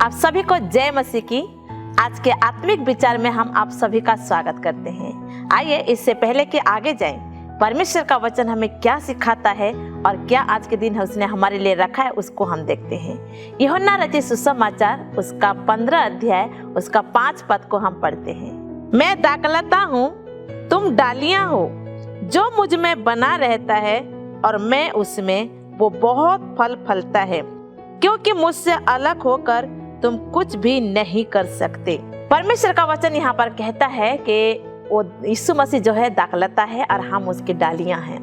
आप सभी को जय मसीह की। आज के आत्मिक विचार में हम आप सभी का स्वागत करते हैं। आइए इससे पहले कि आगे जाएं, परमेश्वर का वचन हमें क्या सिखाता है और क्या आज के दिन उसने हमारे लिए रखा है उसको हम देखते हैं। यूहन्ना रचित सुसमाचार उसका 15 अध्याय उसका 5 पद को हम पढ़ते हैं। मैं दाखलता हूँ, तुम डालियां हो। जो मुझ में बना रहता है और मैं उसमें, वो बहुत फल फलता है, क्योंकि मुझसे अलग होकर तुम कुछ भी नहीं कर सकते। परमेश्वर का वचन यहाँ पर कहता है कि वो यीशु मसीह जो है दाखलता है और हम उसकी डालियां हैं।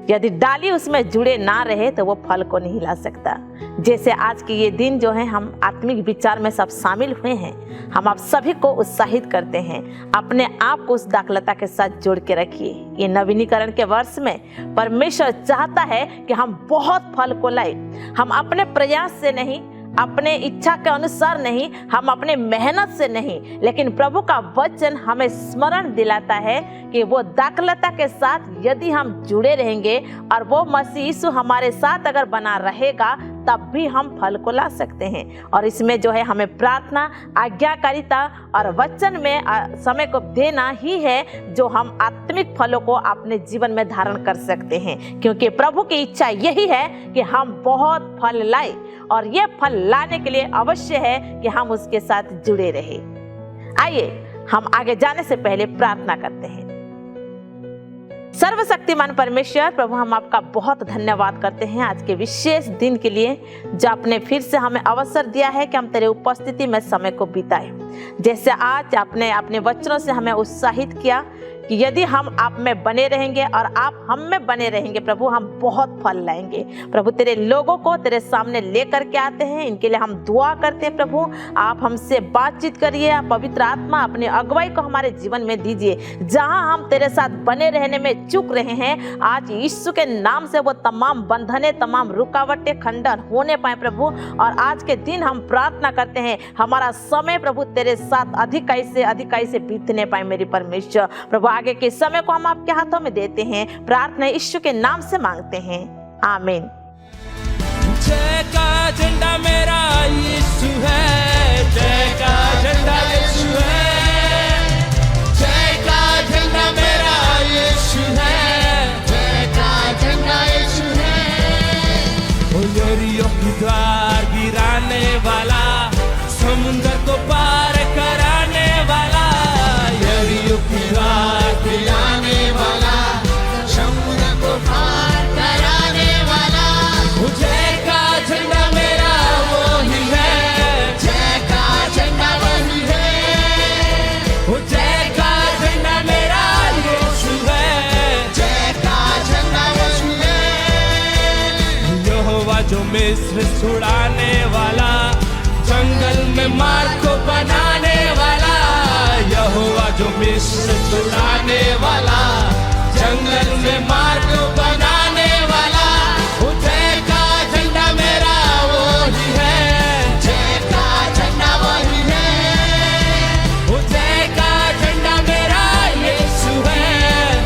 यदि डाली उसमें जुड़े ना रहे तो वो फल को नहीं ला सकता। जैसे आज के ये दिन जो है हम आत्मिक विचार में सब शामिल हुए हैं, हम आप सभी को उत्साहित करते हैं, अपने आप को उस दाखलता के साथ जोड़ के रखिए। ये नवीनीकरण के वर्ष में परमेश्वर चाहता है कि हम बहुत फल को लाए। हम अपने प्रयास से नहीं, अपने इच्छा के अनुसार नहीं, हम अपने मेहनत से नहीं, लेकिन प्रभु का वचन हमें स्मरण दिलाता है कि वो दाखलता के साथ यदि हम जुड़े रहेंगे और वो मसीह यीशु हमारे साथ अगर बना रहेगा तब भी हम फल को ला सकते हैं। और इसमें जो है हमें प्रार्थना, आज्ञाकारिता और वचन में समय को देना ही है जो हम आत्मिक फलों को अपने जीवन में धारण कर सकते हैं, क्योंकि प्रभु की इच्छा यही है कि हम बहुत फल लाए और ये फल लाने के लिए अवश्य है कि हम उसके साथ जुड़े रहे। आइए हम आगे जाने से पहले प्रार्थना करते हैं। सर्वशक्तिमान परमेश्वर प्रभु, हम आपका बहुत धन्यवाद करते हैं आज के विशेष दिन के लिए जो आपने फिर से हमें अवसर दिया है कि हम तेरे उपस्थिति में समय को बिताएं। जैसे आज आपने अपने वचनों से हमें उत्साहित किया कि यदि हम आप में बने रहेंगे और आप हम में बने रहेंगे प्रभु, हम बहुत फल लाएंगे। प्रभु तेरे लोगों को तेरे सामने लेकर के आते हैं, इनके लिए हम दुआ करते हैं। प्रभु आप हमसे बातचीत करिए, आप पवित्र आत्मा अपनी अगुवाई को हमारे जीवन में दीजिए। जहां हम तेरे साथ बने रहने में चूक रहे हैं, आज यीशु के नाम से वो तमाम बंधने, तमाम रुकावटें खंडन होने पाए प्रभु। और आज के दिन हम प्रार्थना करते हैं हमारा समय प्रभु तेरे साथ अधिकाई से बीतने पाए। मेरी परमेश्वर प्रभु, आगे के समय को हम आपके हाथों में देते हैं। प्रार्थना यीशु के नाम से मांगते हैं, आमीन। जय का झंडा मेरा यीशु है, जय का झंडा यीशु है, जय का झंडा मेरा यीशु है, जय का झंडा यीशु है। ओ यरीहो की द्वार गिराने वाला, समुंदर को पार कराने वाला, यरीहो की द्वार गिराने वाला, समुंदर को पार कराने वाला। जय का झंडा मेरा वही है, जय का झंडा वही है। जय का झंडा मेरा यीशु है, जय का झंडा यीशु है। यहोवा जो मिस्र छुड़ाने वाला, जंगल में मार्ग को बनाने वाला, यहोवा जो मिस्र छुड़ाने वाला, जंगल में मार्ग को बनाने वाला। जय का झंडा मेरा वही है, जय का झंडा वही है। जय का झंडा मेरा यीशु है,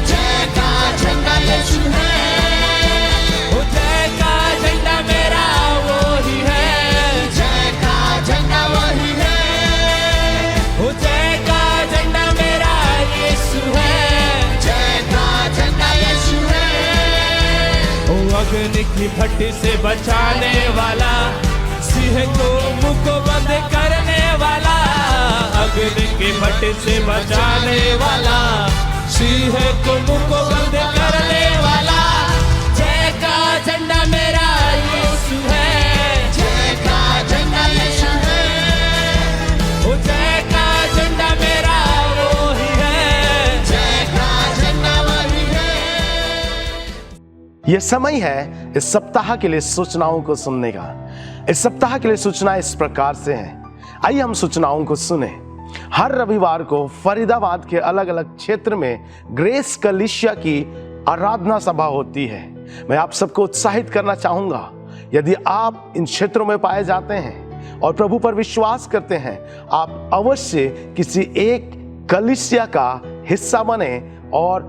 जय का झंडा यीशु है। जय का झंडा मेरा वही है, जय का झंडा वही है। जय का झंडा मेरा यीशु है, जय का झंडा यीशु है। अग्नि की भट्टी से बचाने वाला, सिंह को मुंह को बंद करने वाला, अग्नि की भट्टी से बचाने वाला, सिंह को मुंह को बंद करने वाला। जय का झंडा मेरा यीशु है, जय का झंडा यीशु है। जय का झंडा मेरा वही है, जय का झंडा वही है। यह समय है इस सप्ताह के लिए सूचनाओं को सुनने का। इस सप्ताह के लिए सूचना इस प्रकार से हैं। आइए हम सूचनाओं को सुने। हर रविवार को फरीदाबाद के अलग अलग क्षेत्र में ग्रेस कलीसिया की आराधना सभा होती है। मैं आप सबको उत्साहित करना चाहूंगा, यदि आप इन क्षेत्रों में पाए जाते हैं और प्रभु पर विश्वास करते हैं, आप अवश्य किसी एक कलीसिया का हिस्सा बने और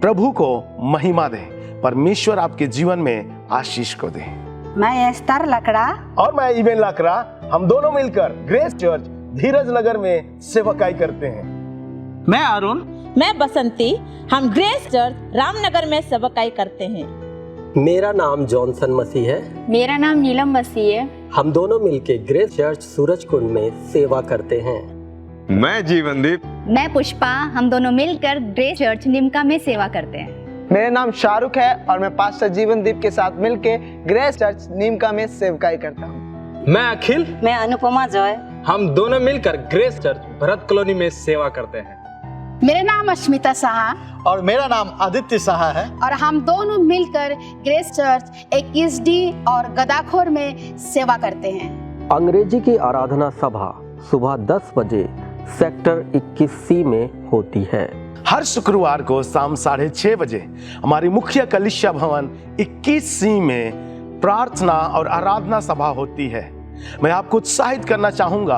प्रभु को महिमा दें। परमेश्वर आपके जीवन में आशीष को दे। मैं एस्तर लकड़ा और मैं इवेन लकड़ा हम दोनों मिलकर ग्रेस चर्च धीरज नगर में सेवकाई करते हैं। मैं अरुण। मैं बसंती। हम ग्रेस चर्च रामनगर में सेवकाई करते हैं। मेरा नाम जॉनसन मसीह है। मेरा नाम नीलम मसीह है। हम दोनों मिलके ग्रेस चर्च सूरजकुंड में सेवा करते हैं। मैं जीवनदीप। मैं पुष्पा। हम दोनों मिलकर ग्रेस चर्च निमका में सेवा करते हैं। मेरा नाम शाहरुख है और मैं पास्टर जीवनदीप के साथ मिलके ग्रेस चर्च नीमका में सेवकाई करता हूँ। मैं अखिल। मैं अनुपमा जॉय। हम दोनों मिलकर ग्रेस चर्च भरत कॉलोनी में सेवा करते हैं। मेरा नाम अश्मिता साहा और मेरा नाम आदित्य साहा है और हम दोनों मिलकर ग्रेस चर्च 21D और गदाखोर में सेवा करते हैं। अंग्रेजी की आराधना सभा सुबह 10 बजे सेक्टर 21C में होती है। हर शुक्रवार को शाम 6:30 बजे हमारी मुख्य कलीसिया भवन 21C में प्रार्थना और आराधना सभा होती है। मैं आपको उत्साहित करना चाहूंगा,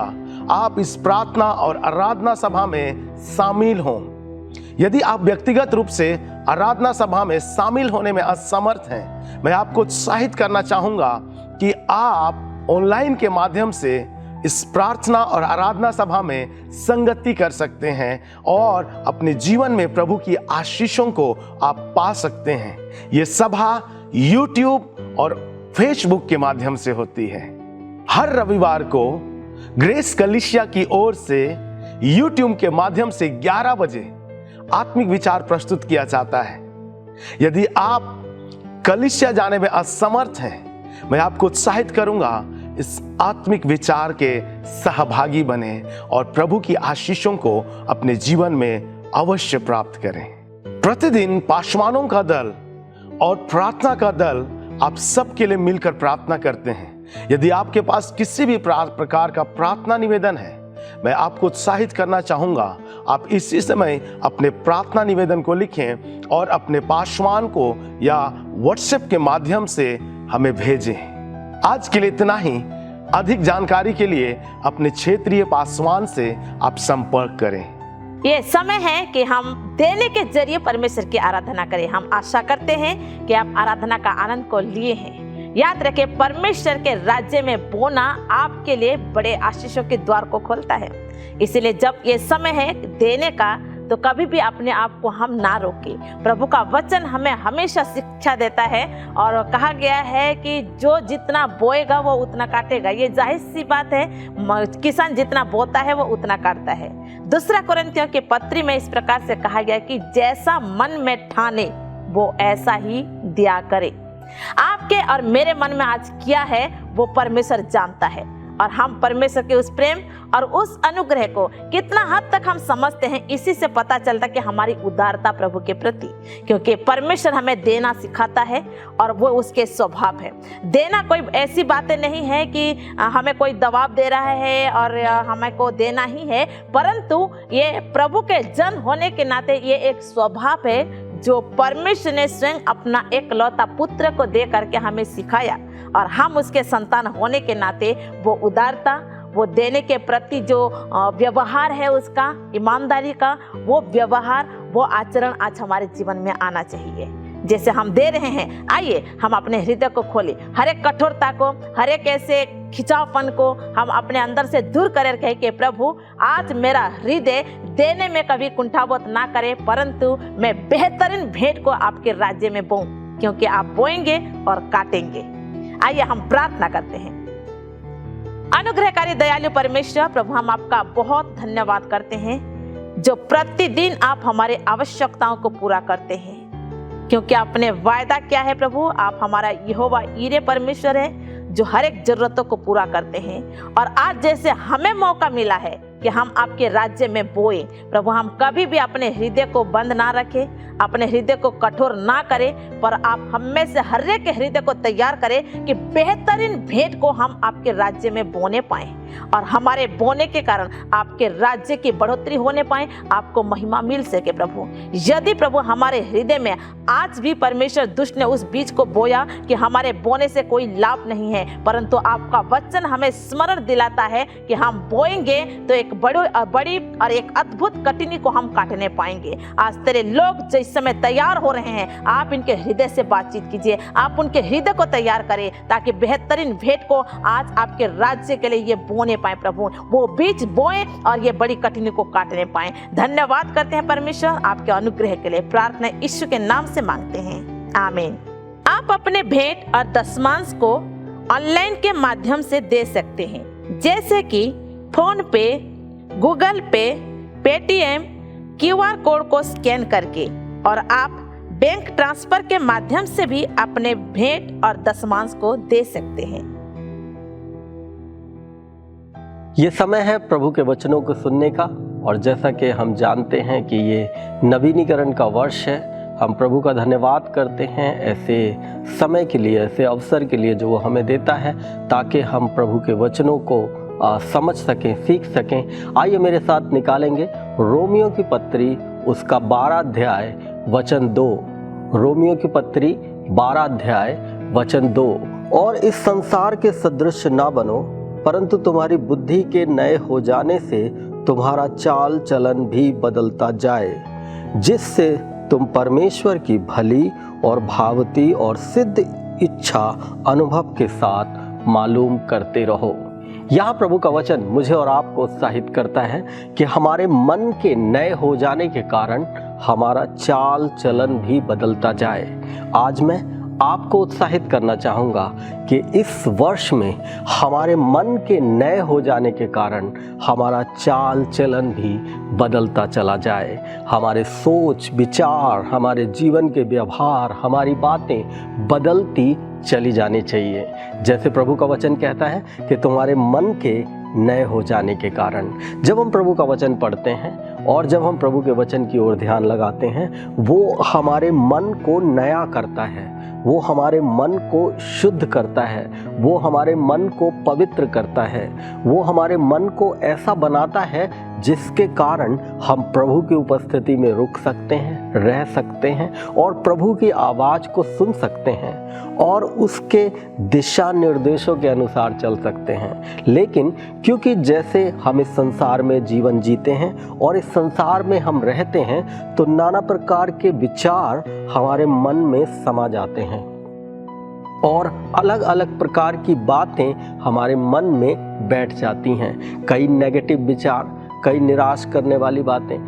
आप इस प्रार्थना और आराधना सभा में शामिल हों। यदि आप व्यक्तिगत रूप से आराधना सभा में शामिल होने में असमर्थ हैं, मैं आपको उत्साहित करना चाहूंगा कि आप ऑनलाइन के माध्यम से इस प्रार्थना और आराधना सभा में संगति कर सकते हैं और अपने जीवन में प्रभु की आशीषों को आप पा सकते हैं। ये सभा YouTube और Facebook के माध्यम से होती है। हर रविवार को ग्रेस कलीसिया की ओर से YouTube के माध्यम से 11 बजे आत्मिक विचार प्रस्तुत किया जाता है। यदि आप कलीसिया जाने में असमर्थ हैं, मैं आपको उत्साहित करूंगा, इस आत्मिक विचार के सहभागी बने और प्रभु की आशीषों को अपने जीवन में अवश्य प्राप्त करें। प्रतिदिन पाशवानों का दल और प्रार्थना का दल आप सबके लिए मिलकर प्रार्थना करते हैं। यदि आपके पास किसी भी प्रकार का प्रार्थना निवेदन है, मैं आपको उत्साहित करना चाहूंगा, आप इसी समय अपने प्रार्थना निवेदन को लिखें और अपने पाशवान को या व्हाट्सएप के माध्यम से हमें भेजें। आज के लिए इतना ही। अधिक जानकारी के लिए अपने क्षेत्रीय पासवान से आप संपर्क करें। ये समय है कि हम देने के जरिए परमेश्वर की आराधना करें। हम आशा करते हैं कि आप आराधना का आनंद को लिए हैं। याद रखें, परमेश्वर के राज्य में बोना आपके लिए बड़े आशीषों के द्वार को खोलता है। इसलिए जब ये समय है देने का, तो कभी भी अपने आप को हम ना रोकें। प्रभु का वचन हमें हमेशा शिक्षा देता है और कहा गया है कि जो जितना बोएगा वो उतना काटेगा। ये जाहिर सी बात है, किसान जितना बोता है वो उतना काटता है। दूसरा कोरिन्थियों के पत्री में इस प्रकार से कहा गया कि जैसा मन में ठाने वो ऐसा ही दिया करे। आपके और मेरे मन में आज क्या है वो परमेश्वर जानता है और हम परमेश्वर के उस प्रेम और उस अनुग्रह को कितना हद तक हम समझते हैं, इसी से पता चलता कि हमारी उदारता प्रभु के प्रति, क्योंकि परमेश्वर हमें देना सिखाता है और वो उसके स्वभाव है। देना कोई ऐसी बातें नहीं है कि हमें कोई दबाव दे रहा है और हमें को देना ही है, परंतु ये प्रभु के जन होने के नाते ये एक स्वभाव है जो परमेश्वर ने स्वयं अपना एकलौता पुत्र को दे करके हमें सिखाया और हम उसके संतान होने के नाते वो उदारता, वो देने के प्रति जो व्यवहार है उसका, ईमानदारी का वो व्यवहार, वो आचरण आज हमारे जीवन में आना चाहिए। जैसे हम दे रहे हैं, आइए हम अपने हृदय को खोलें, हर एक कठोरता को, हर एक ऐसे खिंचावपन को हम अपने अंदर से दूर कर कहे कि प्रभु आज मेरा हृदय देने में कभी कुंठाबोध ना करे, परंतु मैं बेहतरीन भेंट को आपके राज्य में बोऊं, क्योंकि आप बोएंगे और काटेंगे। आइए हम प्रार्थना करते हैं। अनुग्रहकारी दयालु परमेश्वर, प्रभु हम आपका बहुत धन्यवाद करते हैं जो प्रतिदिन आप हमारे आवश्यकताओं को पूरा करते हैं, क्योंकि आपने वायदा किया है प्रभु, आप हमारा यहोवा ईरे परमेश्वर है जो हर एक जरूरतों को पूरा करते हैं। और आज जैसे हमें मौका मिला है कि हम आपके राज्य में बोए, प्रभु हम कभी भी अपने हृदय को बंद ना रखें, अपने हृदय को कठोर ना करें, पर आप हमें से हर एक हृदय को तैयार करें कि बेहतरीन भेंट को हम आपके राज्य में बोने पाएं और हमारे बोने के कारण आपके राज्य की बढ़ोतरी होने पाए, आपको महिमा मिल सके प्रभु। यदि प्रभु हमारे हृदय में आज भी परमेश्वर दुष्ट ने उस बीज को बोया कि हमारे बोने से कोई लाभ नहीं है, परंतु आपका वचन हमें स्मरण दिलाता है कि हम बोएंगे तो एक बड़ी और एक अद्भुत कटनी को हम काटने पाएंगे। आज तेरे लोग जैसे इस समय तैयार हो रहे हैं, आप इनके हृदय से बातचीत कीजिए, आप उनके हृदय को तैयार करें ताकि बेहतरीन भेंट को आज आपके राज्य के लिए ये बोने पाए प्रभु, वो बीज बोए और ये बड़ी कठिनाई को काटने पाए। धन्यवाद करते हैं परमेश्वर आपके अनुग्रह के लिए। प्रार्थना यीशु के नाम से मांगते हैं, आमीन। आप अपने भेंट और दशमांश को ऑनलाइन के माध्यम से दे सकते हैं, जैसे कि फोन पे, गूगल पे, पेटीएम, क्यूआर कोड को स्कैन करके, और आप बैंक ट्रांसफर के माध्यम से भी अपने भेंट और दशमांश को दे सकते हैं। ये समय है प्रभु के वचनों को सुनने का, और जैसा कि हम जानते हैं कि ये नवीनीकरण का वर्ष है, हम प्रभु का धन्यवाद करते हैं ऐसे समय के लिए, ऐसे अवसर के लिए जो वो हमें देता है, ताकि हम प्रभु के वचनों को समझ सकें, सीख सकें। आइए मेरे साथ निकालेंगे रोमियो की पत्री, उसका 12 अध्याय वचन 2। रोमियो की पत्री 12 अध्याय वचन 2। और इस संसार के सदृश ना बनो, परंतु तुम्हारी बुद्धि के नए हो जाने से तुम्हारा चाल चलन भी बदलता जाए, जिससे तुम परमेश्वर की भली और भावती और सिद्ध इच्छा अनुभव के साथ मालूम करते रहो। यहाँ प्रभु का वचन मुझे और आपको उत्साहित करता है कि हमारे मन के नए हो जाने के कारण हमारा चाल चलन भी बदलता जाए। आज मैं आपको उत्साहित करना चाहूँगा कि इस वर्ष में हमारे मन के नए हो जाने के कारण हमारा चाल चलन भी बदलता चला जाए। हमारे सोच विचार, हमारे जीवन के व्यवहार, हमारी बातें बदलती चली जानी चाहिए। जैसे प्रभु का वचन कहता है कि तुम्हारे मन के नए हो जाने के कारण। जब हम प्रभु का वचन पढ़ते हैं और जब हम प्रभु के वचन की ओर ध्यान लगाते हैं, वो हमारे मन को नया करता है, वो हमारे मन को शुद्ध करता है, वो हमारे मन को पवित्र करता है, वो हमारे मन को ऐसा बनाता है जिसके कारण हम प्रभु की उपस्थिति में रुक सकते हैं, रह सकते हैं और प्रभु की आवाज़ को सुन सकते हैं और उसके दिशा निर्देशों के अनुसार चल सकते हैं। लेकिन क्योंकि जैसे हम इस संसार में जीवन जीते हैं और इस संसार में हम रहते हैं, तो नाना प्रकार के विचार हमारे मन में समा जाते हैं और अलग अलग प्रकार की बातें हमारे मन में बैठ जाती हैं। कई नेगेटिव विचार, कई निराश करने वाली बातें,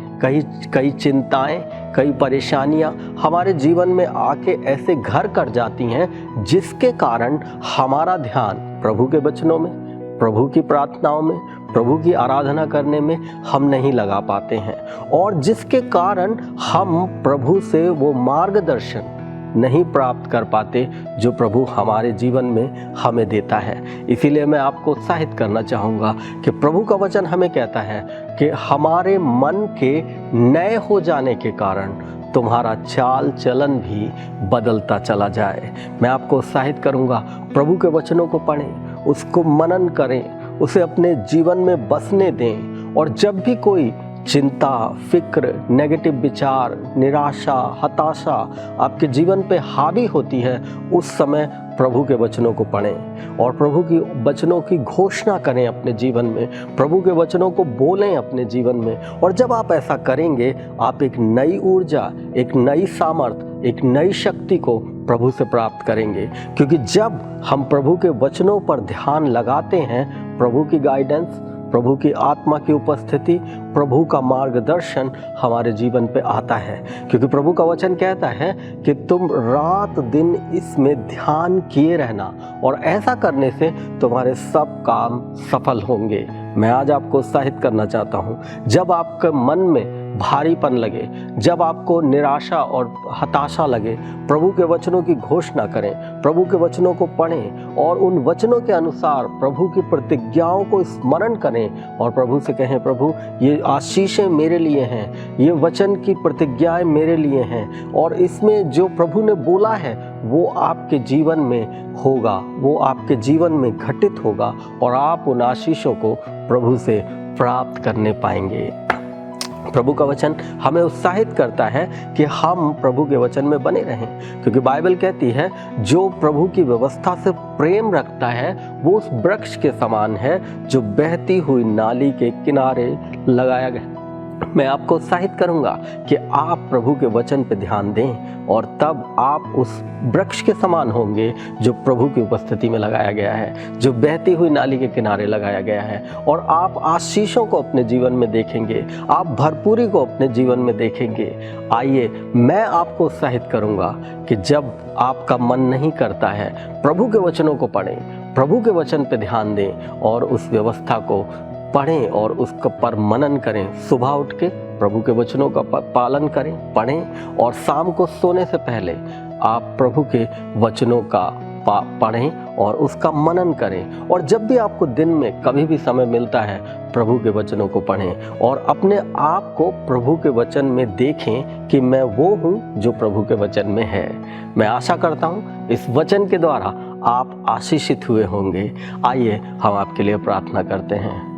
कई चिंताएं, कई परेशानियां हमारे जीवन में आके ऐसे घर कर जाती हैं जिसके कारण हमारा ध्यान प्रभु के वचनों में, प्रभु की प्रार्थनाओं में, प्रभु की आराधना करने में हम नहीं लगा पाते हैं और जिसके कारण हम प्रभु से वो मार्गदर्शन नहीं प्राप्त कर पाते जो प्रभु हमारे जीवन में हमें देता है। इसीलिए मैं आपको उत्साहित करना चाहूँगा कि प्रभु का वचन हमें कहता है कि हमारे मन के नए हो जाने के कारण तुम्हारा चाल चलन भी बदलता चला जाए। मैं आपको उत्साहित करूँगा, प्रभु के वचनों को पढ़ें, उसको मनन करें, उसे अपने जीवन में बसने दें और जब भी कोई चिंता, फिक्र, नेगेटिव विचार, निराशा, हताशा आपके जीवन पे हावी होती है, उस समय प्रभु के वचनों को पढ़ें और प्रभु की वचनों की घोषणा करें अपने जीवन में, प्रभु के वचनों को बोलें अपने जीवन में। और जब आप ऐसा करेंगे, आप एक नई ऊर्जा, एक नई सामर्थ, एक नई शक्ति को प्रभु से प्राप्त करेंगे। क्योंकि जब हम प्रभु के वचनों पर ध्यान लगाते हैं, प्रभु की गाइडेंस, प्रभु की आत्मा की उपस्थिति, प्रभु का मार्गदर्शन हमारे जीवन पे आता है। क्योंकि प्रभु का वचन कहता है कि तुम रात दिन इसमें ध्यान किए रहना और ऐसा करने से तुम्हारे सब काम सफल होंगे। मैं आज आपको उत्साहित करना चाहता हूँ, जब आपके मन में भारीपन लगे, जब आपको निराशा और हताशा लगे, प्रभु के वचनों की घोषणा करें, प्रभु के वचनों को पढ़ें और उन वचनों के अनुसार प्रभु की प्रतिज्ञाओं को स्मरण करें और प्रभु से कहें, प्रभु ये आशीषें मेरे लिए हैं, ये वचन की प्रतिज्ञाएं मेरे लिए हैं और इसमें जो प्रभु ने बोला है वो आपके जीवन में होगा, वो आपके जीवन में घटित होगा और आप उन आशीषों को प्रभु से प्राप्त करने पाएंगे। प्रभु का वचन हमें उत्साहित करता है कि हम प्रभु के वचन में बने रहें, क्योंकि बाइबल कहती है जो प्रभु की व्यवस्था से प्रेम रखता है वो उस वृक्ष के समान है जो बहती हुई नाली के किनारे लगाया गया मैं आपको उत्साहित करूंगा कि आप प्रभु के वचन पे ध्यान दें और तब आप उस वृक्ष के समान होंगे जो प्रभु की उपस्थिति में लगाया गया है, जो बहती हुई नाली के किनारे लगाया गया है। और आप आशीषों को अपने जीवन में देखेंगे, आप भरपूरी को अपने जीवन में देखेंगे। आइए मैं आपको उत्साहित करूंगा कि जब आपका मन नहीं करता है, प्रभु के वचनों को पढ़ें, प्रभु के वचन पे ध्यान दें और उस व्यवस्था को पढ़ें और उसका पर मनन करें। सुबह उठ के प्रभु के वचनों का पालन करें, पढ़ें और शाम को सोने से पहले आप प्रभु के वचनों का पढ़ें और उसका मनन करें। और जब भी आपको दिन में कभी भी समय मिलता है, प्रभु के वचनों को पढ़ें और अपने आप को प्रभु के वचन में देखें कि मैं वो हूँ जो प्रभु के वचन में है। मैं आशा करता हूँ इस वचन के द्वारा आप आशीषित हुए होंगे। आइए हम आपके लिए प्रार्थना करते हैं।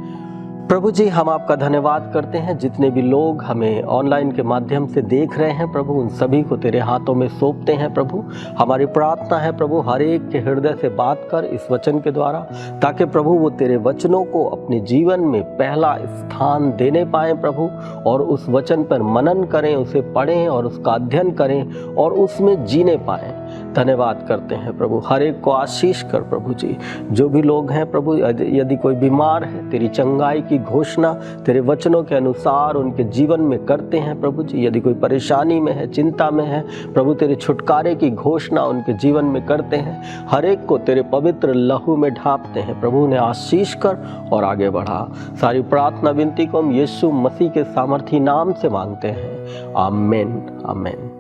प्रभु जी, हम आपका धन्यवाद करते हैं जितने भी लोग हमें ऑनलाइन के माध्यम से देख रहे हैं प्रभु, उन सभी को तेरे हाथों में सौंपते हैं प्रभु। हमारी प्रार्थना है प्रभु, हर एक के हृदय से बात कर इस वचन के द्वारा, ताकि प्रभु वो तेरे वचनों को अपने जीवन में पहला स्थान देने पाएँ प्रभु, और उस वचन पर मनन करें, उसे पढ़ें और उसका अध्ययन करें और उसमें जीने पाएँ। धन्यवाद करते हैं प्रभु, हर एक को आशीष कर प्रभु जी। जो भी लोग हैं प्रभु, यदि कोई बीमार है, तेरी चंगाई की घोषणा तेरे वचनों के अनुसार उनके जीवन में करते हैं प्रभु जी। यदि कोई परेशानी में है, चिंता में है प्रभु, तेरे छुटकारे की घोषणा उनके जीवन में करते हैं। हर एक को तेरे पवित्र लहू में ढांपते हैं प्रभु, ने आशीष कर और आगे बढ़ा। सारी प्रार्थना विनती को हम यीशु मसीह के सामर्थी नाम से मांगते हैं, आमीन आमीन।